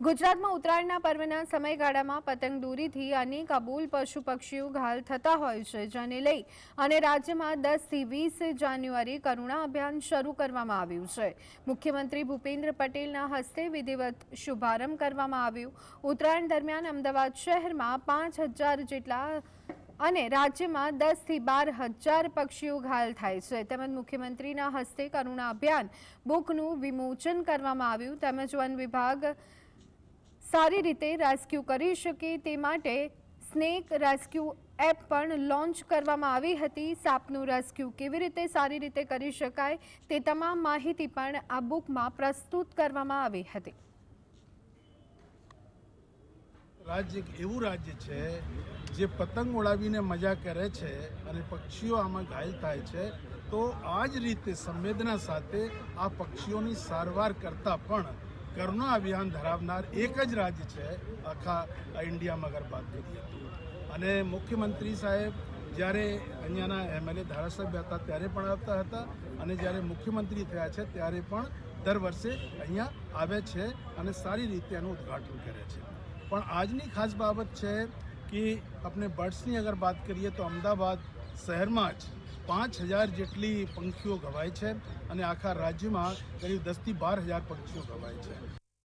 ગુજરાતમાં ઉત્તરાયણના પર્વના સમયગાળામાં પતંગ દોરીથી અનેક અબોલ પશુ પક્ષીઓ ઘાયલ થતા હોય છે, જેને લઈ અને રાજ્યમાં 10 થી 20 જાન્યુઆરી કરુણા અભિયાન શરૂ કરવામાં આવ્યું છે। મુખ્યમંત્રી ભૂપેન્દ્ર પટેલના હસ્તે વિધિવત શુભારંભ કરવામાં આવ્યું। ઉત્તરાયણ દરમિયાન અમદાવાદ શહેરમાં 5000 જેટલા અને રાજ્યમાં 10 થી 12,000 પક્ષીઓ ઘાયલ થાય છે। તેમજ મુખ્યમંત્રીના હસ્તે કરુણા અભિયાન બુકનું વિમોચન કરવામાં આવ્યું। તેમજ વન વિભાગ સારી રીતે રેસ્ક્યુ કરી શકે તે માટે સ્નેક રેસ્ક્યુ એપ પણ લોન્ચ કરવામાં આવી હતી। સાપનું રેસ્ક્યુ કેવી રીતે સારી રીતે કરી શકાય તે તમામ માહિતી પણ આ બુકમાં પ્રસ્તુત કરવામાં આવી હતી। राज्य एक एवं राज्य है जे पतंग उड़ावीने मजा करे छे अने पक्षीओ आमां घायल थाय छे, तो आ ज रीते संवेदना साथे आ पक्षीओनी सारवार करता पण करुणा अभियान धरावनार एक ज राज्य है आखा इंडिया में अगर बात करिए तो। अने मुख्यमंत्री साहेब જ્યારે અહીંયાના એમએલએ ધારાસભ્ય હતા ત્યારે પણ આવતા હતા અને જ્યારે મુખ્યમંત્રી થયા છે ત્યારે પણ દર વર્ષે અહીંયા આવે છે અને સારી રીતે એનું ઉદ્ઘાટન કરે છે। પણ આજની ખાસ બાબત છે કે આપણે બર્ડ્સની અગર વાત કરીએ તો અમદાવાદ શહેરમાં જ 5000 જેટલી પંખીઓ ઘવાય છે અને આખા રાજ્યમાં કરીબ 10 થી 12000 પક્ષીઓ ઘવાય છે।